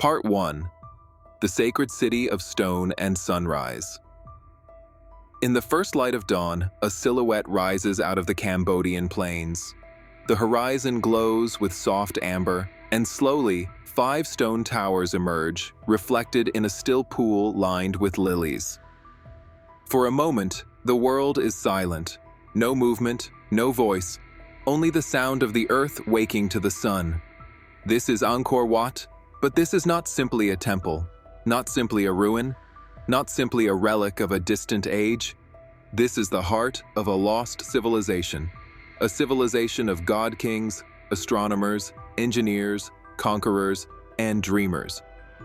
Part 1. The Sacred City of Stone and Sunrise. In the first light of dawn, a silhouette rises out of the Cambodian plains. The horizon glows with soft amber, and slowly, 5 stone towers emerge, reflected in a still pool lined with lilies. For a moment, the world is silent. No movement, no voice, only the sound of the earth waking to the sun. This is Angkor Wat, but this is not simply a temple, not simply a ruin, not simply a relic of a distant age. This is the heart of a lost civilization, a civilization of god kings, astronomers, engineers, conquerors, and dreamers,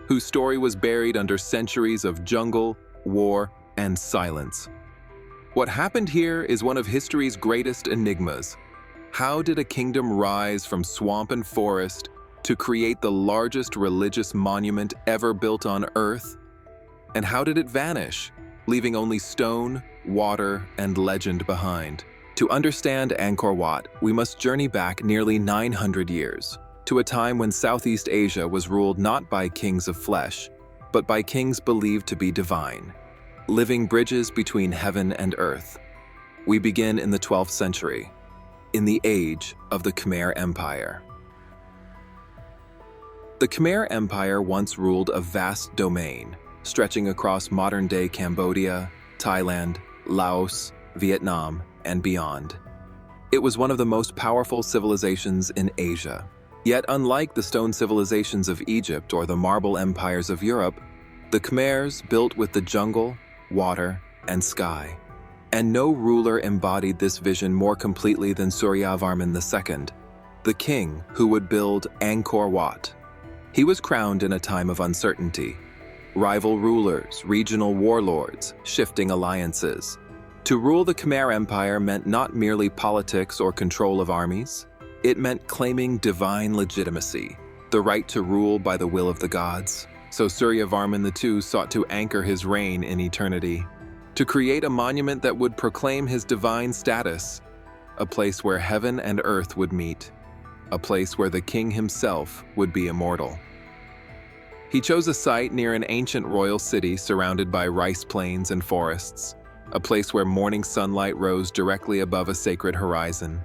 whose story was buried under centuries of jungle, war, and silence. What happened here is one of history's greatest enigmas. How did a kingdom rise from swamp and forest to create the largest religious monument ever built on Earth? And how did it vanish, leaving only stone, water, and legend behind? To understand Angkor Wat, we must journey back nearly 900 years, to a time when Southeast Asia was ruled not by kings of flesh, but by kings believed to be divine, living bridges between heaven and earth. We begin in the 12th century, in the age of the Khmer Empire. The Khmer Empire once ruled a vast domain, stretching across modern-day Cambodia, Thailand, Laos, Vietnam, and beyond. It was one of the most powerful civilizations in Asia. Yet unlike the stone civilizations of Egypt or the marble empires of Europe, the Khmers built with the jungle, water, and sky. And no ruler embodied this vision more completely than Suryavarman II, the king who would build Angkor Wat. He was crowned in a time of uncertainty. Rival rulers, regional warlords, shifting alliances. To rule the Khmer Empire meant not merely politics or control of armies. It meant claiming divine legitimacy, the right to rule by the will of the gods. So Suryavarman II sought to anchor his reign in eternity, to create a monument that would proclaim his divine status, a place where heaven and earth would meet, a place where the king himself would be immortal. He chose a site near an ancient royal city surrounded by rice plains and forests, a place where morning sunlight rose directly above a sacred horizon.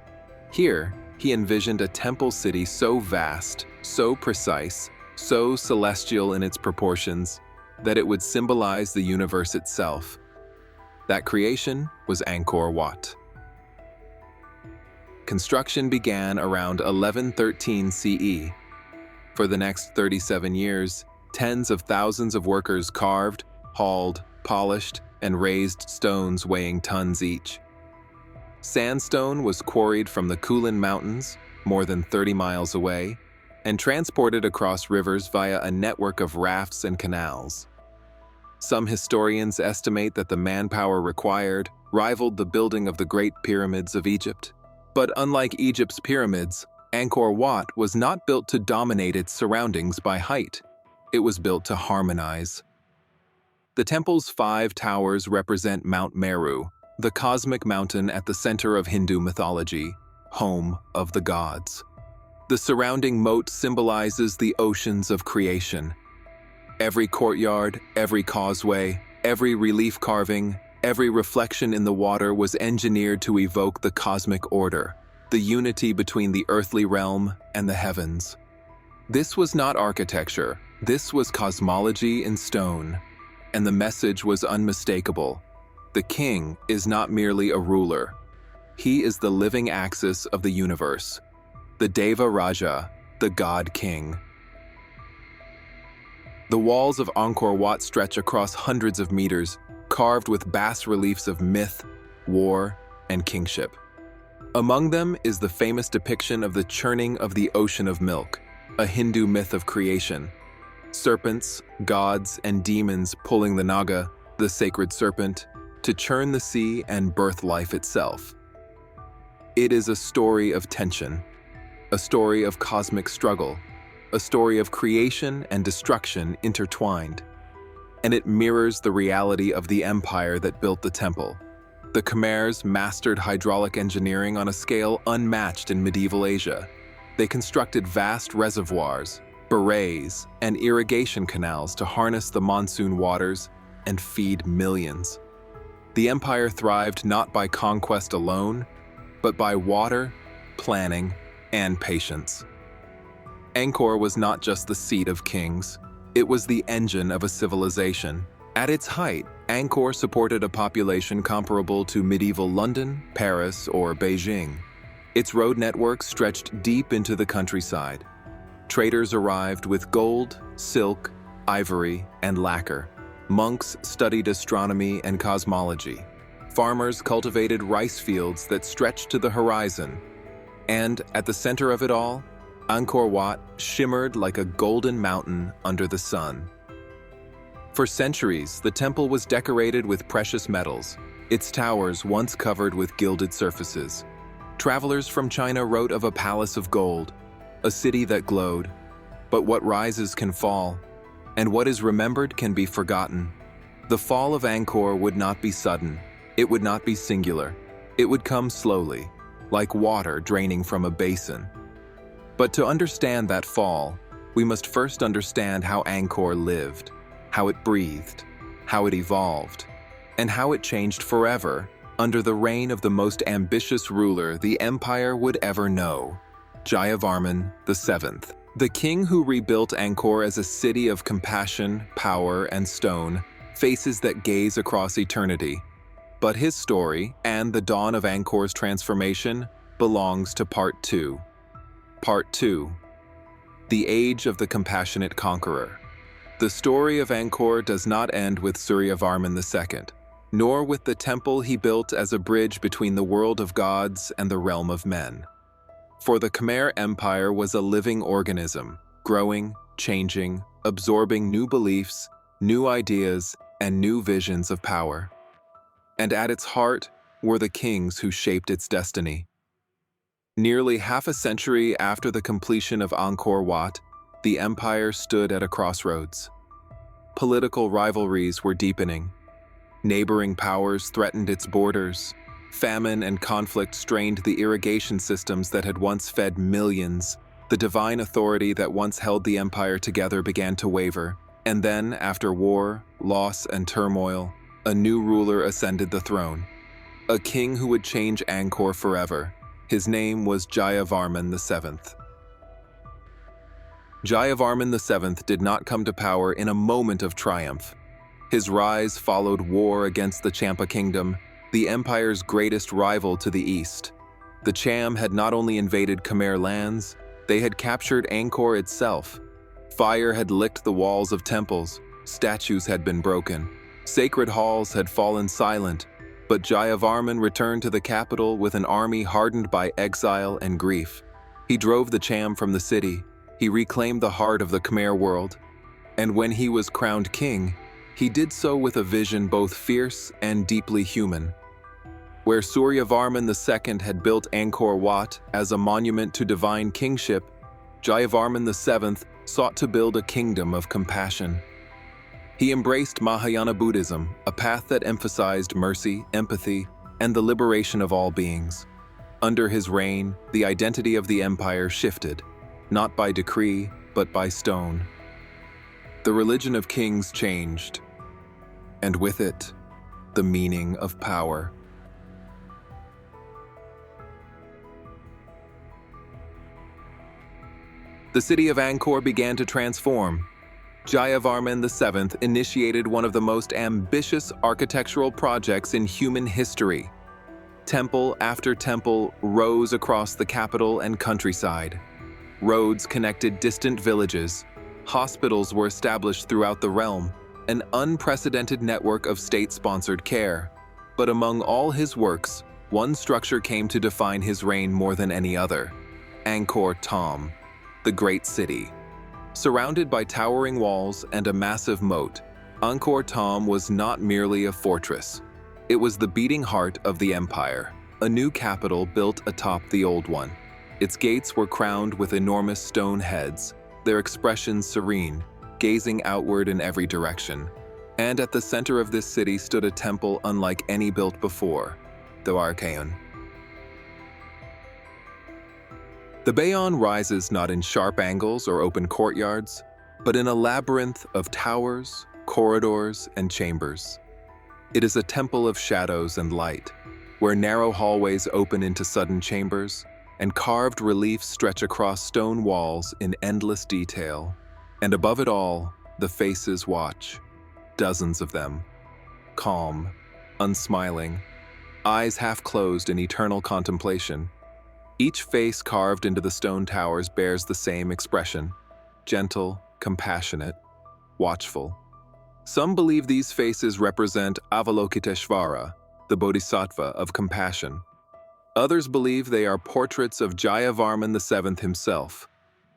Here, he envisioned a temple city so vast, so precise, so celestial in its proportions, that it would symbolize the universe itself. That creation was Angkor Wat. Construction began around 1113 CE. For the next 37 years, tens of thousands of workers carved, hauled, polished, and raised stones weighing tons each. Sandstone was quarried from the Kulin Mountains, more than 30 miles away, and transported across rivers via a network of rafts and canals. Some historians estimate that the manpower required rivaled the building of the Great Pyramids of Egypt. But unlike Egypt's pyramids, Angkor Wat was not built to dominate its surroundings by height. It was built to harmonize. The temple's 5 towers represent Mount Meru, the cosmic mountain at the center of Hindu mythology, home of the gods. The surrounding moat symbolizes the oceans of creation. Every courtyard, every causeway, every relief carving, every reflection in the water was engineered to evoke the cosmic order, the unity between the earthly realm and the heavens. This was not architecture, this was cosmology in stone, and the message was unmistakable. The king is not merely a ruler. He is the living axis of the universe, the Deva Raja, the God King. The walls of Angkor Wat stretch across hundreds of meters, carved with bas-reliefs of myth, war, and kingship. Among them is the famous depiction of the churning of the ocean of milk, a Hindu myth of creation. Serpents, gods, and demons pulling the Naga, the sacred serpent, to churn the sea and birth life itself. It is a story of tension, a story of cosmic struggle, a story of creation and destruction intertwined. And it mirrors the reality of the empire that built the temple. The Khmers mastered hydraulic engineering on a scale unmatched in medieval Asia. They constructed vast reservoirs, berets, and irrigation canals to harness the monsoon waters and feed millions. The empire thrived not by conquest alone, but by water, planning, and patience. Angkor was not just the seat of kings, it was the engine of a civilization. At its height, Angkor supported a population comparable to medieval London, Paris, or Beijing. Its road network stretched deep into the countryside. Traders arrived with gold, silk, ivory, and lacquer. Monks studied astronomy and cosmology. Farmers cultivated rice fields that stretched to the horizon. And at the center of it all, Angkor Wat shimmered like a golden mountain under the sun. For centuries, the temple was decorated with precious metals, its towers once covered with gilded surfaces. Travelers from China wrote of a palace of gold, a city that glowed. But what rises can fall, and what is remembered can be forgotten. The fall of Angkor would not be sudden, it would not be singular. It would come slowly, like water draining from a basin. But to understand that fall, we must first understand how Angkor lived, how it breathed, how it evolved, and how it changed forever under the reign of the most ambitious ruler the empire would ever know, Jayavarman II. The king who rebuilt Angkor as a city of compassion, power, and stone faces that gaze across eternity. But his story, and the dawn of Angkor's transformation, belongs to Part 2. Part 2. The Age of the Compassionate Conqueror. The story of Angkor does not end with Suryavarman II, nor with the temple he built as a bridge between the world of gods and the realm of men. For the Khmer Empire was a living organism, growing, changing, absorbing new beliefs, new ideas, and new visions of power. And at its heart were the kings who shaped its destiny. Nearly half a century after the completion of Angkor Wat, the empire stood at a crossroads. Political rivalries were deepening. Neighboring powers threatened its borders. Famine and conflict strained the irrigation systems that had once fed millions. The divine authority that once held the empire together began to waver. And then, after war, loss, and turmoil, a new ruler ascended the throne. A king who would change Angkor forever. His name was Jayavarman VII. Jayavarman VII did not come to power in a moment of triumph. His rise followed war against the Champa kingdom, the empire's greatest rival to the east. The Cham had not only invaded Khmer lands, they had captured Angkor itself. Fire had licked the walls of temples, statues had been broken, sacred halls had fallen silent, but Jayavarman returned to the capital with an army hardened by exile and grief. He drove the Cham from the city, he reclaimed the heart of the Khmer world, and when he was crowned king, he did so with a vision both fierce and deeply human. Where Suryavarman II had built Angkor Wat as a monument to divine kingship, Jayavarman VII sought to build a kingdom of compassion. He embraced Mahayana Buddhism, a path that emphasized mercy, empathy, and the liberation of all beings. Under his reign, the identity of the empire shifted, not by decree, but by stone. The religion of kings changed, and with it, the meaning of power. The city of Angkor began to transform. Jayavarman VII initiated one of the most ambitious architectural projects in human history. Temple after temple rose across the capital and countryside. Roads connected distant villages. Hospitals were established throughout the realm, an unprecedented network of state-sponsored care. But among all his works, one structure came to define his reign more than any other: Angkor Thom, the great city. Surrounded by towering walls and a massive moat, Angkor Thom was not merely a fortress. It was the beating heart of the empire, a new capital built atop the old one. Its gates were crowned with enormous stone heads, their expressions serene, gazing outward in every direction. And at the center of this city stood a temple unlike any built before, the Archaeon. The Bayon rises not in sharp angles or open courtyards, but in a labyrinth of towers, corridors, and chambers. It is a temple of shadows and light, where narrow hallways open into sudden chambers, and carved reliefs stretch across stone walls in endless detail. And above it all, the faces watch, dozens of them, calm, unsmiling, eyes half closed in eternal contemplation. Each face carved into the stone towers bears the same expression: gentle, compassionate, watchful. Some believe these faces represent Avalokiteshvara, the bodhisattva of compassion. Others believe they are portraits of Jayavarman VII himself,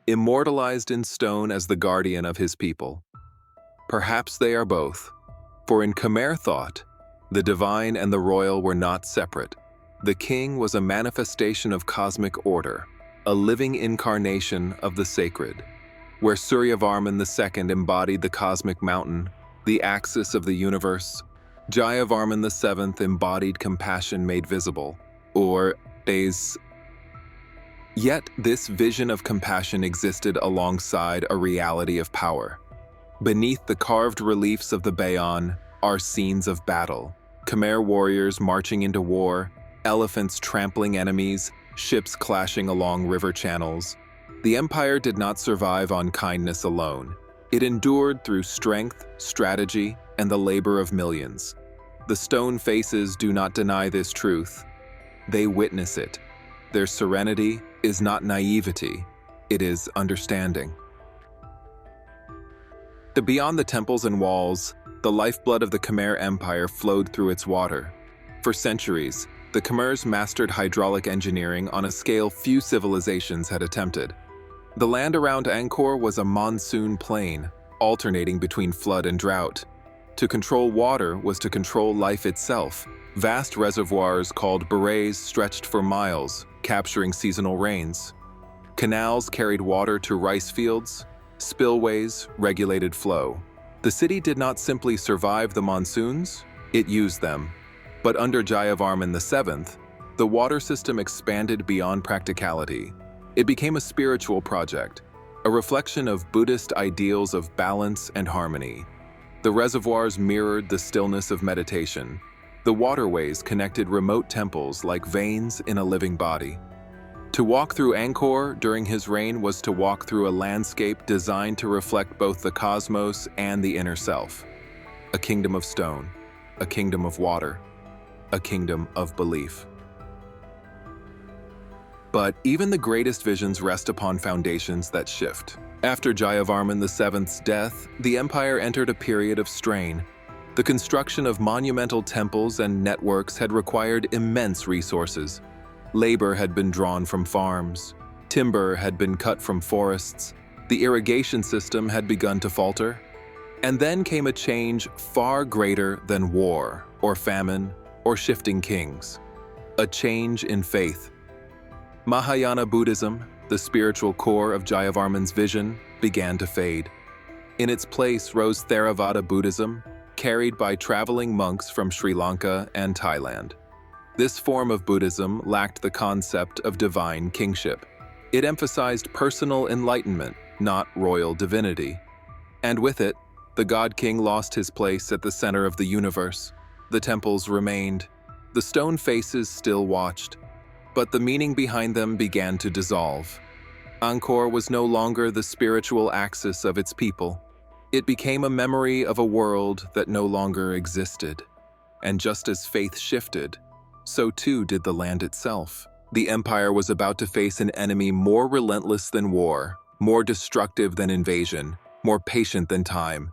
immortalized in stone as the guardian of his people. Perhaps they are both, for in Khmer thought, the divine and the royal were not separate. The king was a manifestation of cosmic order, a living incarnation of the sacred. Where Suryavarman II embodied the cosmic mountain, the axis of the universe, Jayavarman VII embodied compassion made visible, or Yet this vision of compassion existed alongside a reality of power. Beneath the carved reliefs of the Bayon are scenes of battle: Khmer warriors marching into war, elephants trampling enemies, ships clashing along river channels. The empire did not survive on kindness alone. It endured through strength, strategy, and the labor of millions. The stone faces do not deny this truth. They witness it. Their serenity is not naivety, it is understanding. Beyond the temples and walls, the lifeblood of the Khmer Empire flowed through its water. For centuries, the Khmers mastered hydraulic engineering on a scale few civilizations had attempted. The land around Angkor was a monsoon plain, alternating between flood and drought. To control water was to control life itself. Vast reservoirs called barays stretched for miles, capturing seasonal rains. Canals carried water to rice fields. Spillways regulated flow. The city did not simply survive the monsoons, it used them. But under Jayavarman VII, the water system expanded beyond practicality. It became a spiritual project, a reflection of Buddhist ideals of balance and harmony. The reservoirs mirrored the stillness of meditation. The waterways connected remote temples like veins in a living body. To walk through Angkor during his reign was to walk through a landscape designed to reflect both the cosmos and the inner self. A kingdom of stone, a kingdom of water, a kingdom of belief. But even the greatest visions rest upon foundations that shift. After Jayavarman VII's death, the empire entered a period of strain. The construction of monumental temples and networks had required immense resources. Labor had been drawn from farms. Timber had been cut from forests. The irrigation system had begun to falter. And then came a change far greater than war, or famine, or shifting kings. A change in faith. Mahayana Buddhism, the spiritual core of Jayavarman's vision, began to fade. In its place rose Theravada Buddhism, carried by traveling monks from Sri Lanka and Thailand. This form of Buddhism lacked the concept of divine kingship. It emphasized personal enlightenment, not royal divinity. And with it, the God-King lost his place at the center of the universe. The temples remained. The stone faces still watched. But the meaning behind them began to dissolve. Angkor was no longer the spiritual axis of its people. It became a memory of a world that no longer existed. And just as faith shifted, so too did the land itself. The empire was about to face an enemy more relentless than war, more destructive than invasion, more patient than time.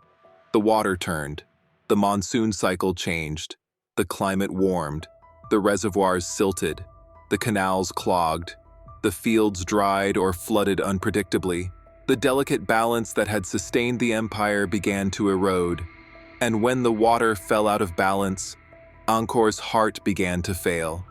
The water turned. The monsoon cycle changed. The climate warmed. The reservoirs silted. The canals clogged. The fields dried or flooded unpredictably. The delicate balance that had sustained the empire began to erode. And when the water fell out of balance, Angkor's heart began to fail.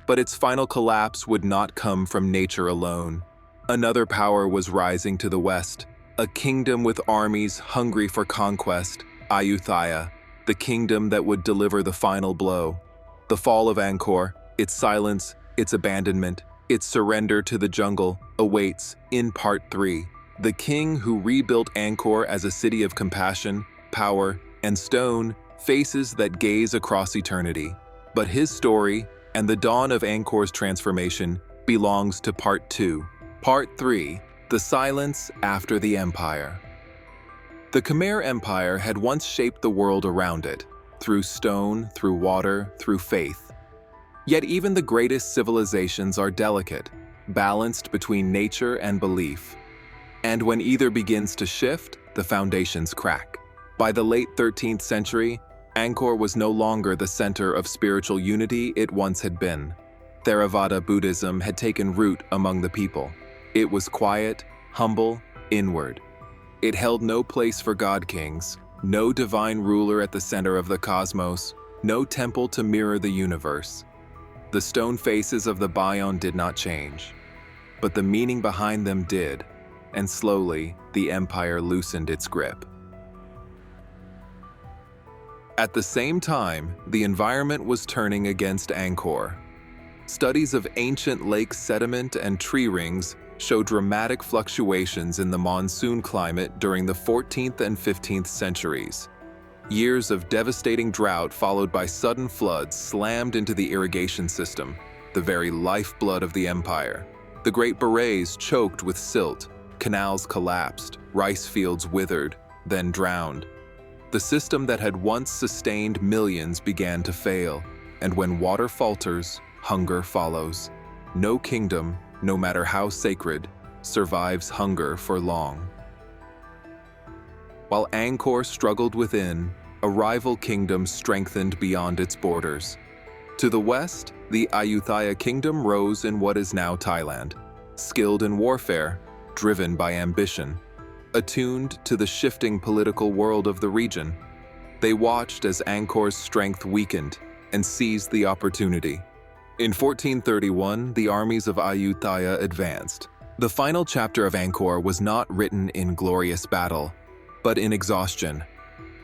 But its final collapse would not come from nature alone. Another power was rising to the west, a kingdom with armies hungry for conquest, Ayutthaya, the kingdom that would deliver the final blow. The fall of Angkor, its silence, its abandonment, Its surrender to the jungle awaits in Part 3. The king who rebuilt Angkor as a city of compassion, power, and stone faces that gaze across eternity. But his story and the dawn of Angkor's transformation belongs to Part 2. Part 3. The silence after the empire. The Khmer Empire had once shaped the world around it, through stone, through water, through faith. Yet even the greatest civilizations are delicate, balanced between nature and belief. And when either begins to shift, the foundations crack. By the late 13th century, Angkor was no longer the center of spiritual unity it once had been. Theravada Buddhism had taken root among the people. It was quiet, humble, inward. It held no place for god-kings, no divine ruler at the center of the cosmos, no temple to mirror the universe. The stone faces of the Bayon did not change, but the meaning behind them did, and slowly the empire loosened its grip. At the same time, the environment was turning against Angkor. Studies of ancient lake sediment and tree rings show dramatic fluctuations in the monsoon climate during the 14th and 15th centuries. Years of devastating drought followed by sudden floods slammed into the irrigation system, the very lifeblood of the empire. The great berets choked with silt, canals collapsed, rice fields withered, then drowned. The system that had once sustained millions began to fail, and when water falters, hunger follows. No kingdom, no matter how sacred, survives hunger for long. While Angkor struggled within, a rival kingdom strengthened beyond its borders. To the west, the Ayutthaya kingdom rose in what is now Thailand, skilled in warfare, driven by ambition, attuned to the shifting political world of the region. They watched as Angkor's strength weakened and seized the opportunity. In 1431, the armies of Ayutthaya advanced. The final chapter of Angkor was not written in glorious battle, but in exhaustion.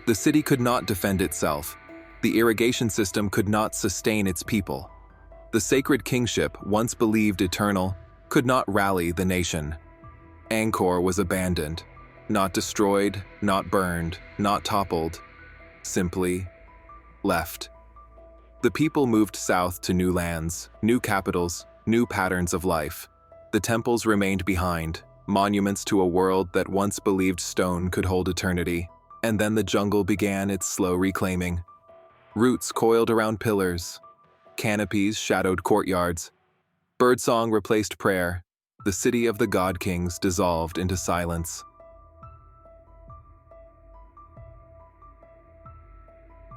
The city could not defend itself. The irrigation system could not sustain its people. The sacred kingship, once believed eternal, could not rally the nation. Angkor was abandoned, not destroyed, not burned, not toppled, simply left. The people moved south to new lands, new capitals, new patterns of life. The temples remained behind, monuments to a world that once believed stone could hold eternity. And then the jungle began its slow reclaiming. Roots coiled around pillars, canopies shadowed courtyards. Birdsong replaced prayer. The city of the god-kings dissolved into silence.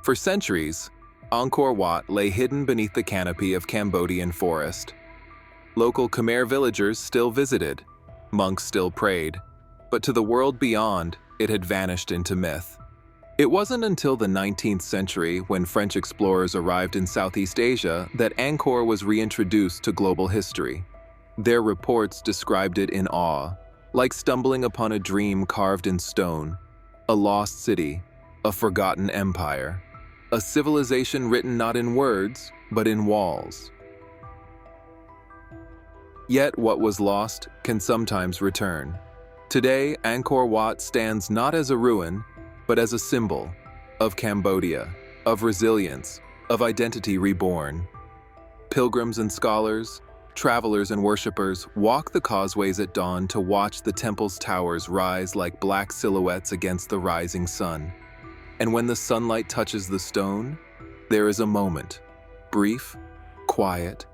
For centuries, Angkor Wat lay hidden beneath the canopy of Cambodian forest. Local Khmer villagers still visited, monks still prayed, but to the world beyond, it had vanished into myth. It wasn't until the 19th century, when French explorers arrived in Southeast Asia, that Angkor was reintroduced to global history. Their reports described it in awe, like stumbling upon a dream carved in stone, a lost city, a forgotten empire, a civilization written not in words, but in walls. Yet what was lost can sometimes return. Today, Angkor Wat stands not as a ruin, but as a symbol of Cambodia, of resilience, of identity reborn. Pilgrims and scholars, travelers and worshippers walk the causeways at dawn to watch the temple's towers rise like black silhouettes against the rising sun. And when the sunlight touches the stone, there is a moment, brief, quiet,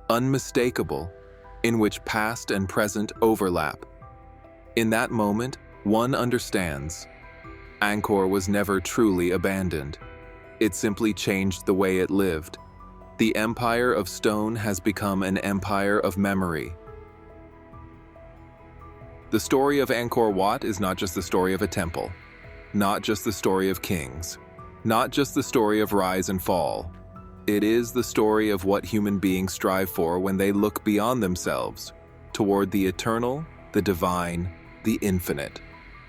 unmistakable, in which past and present overlap. In that moment, one understands. Angkor was never truly abandoned. It simply changed the way it lived. The empire of stone has become an empire of memory. The story of Angkor Wat is not just the story of a temple, not just the story of kings, not just the story of rise and fall. It is the story of what human beings strive for when they look beyond themselves, toward the eternal, the divine, the infinite.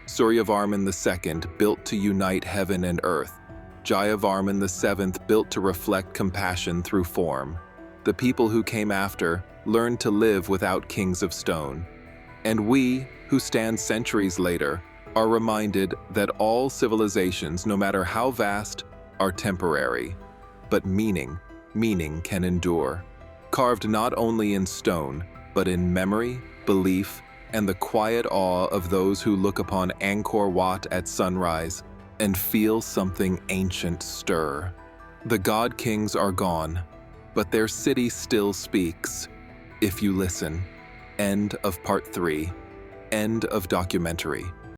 Suryavarman II built to unite heaven and earth. Jayavarman VII built to reflect compassion through form. The people who came after, learned to live without kings of stone. And we, who stand centuries later, are reminded that all civilizations, no matter how vast, are temporary. But meaning can endure. Carved not only in stone, but in memory, belief, and the quiet awe of those who look upon Angkor Wat at sunrise and feel something ancient stir. The god kings are gone, but their city still speaks, if you listen. End of part 3. End of documentary.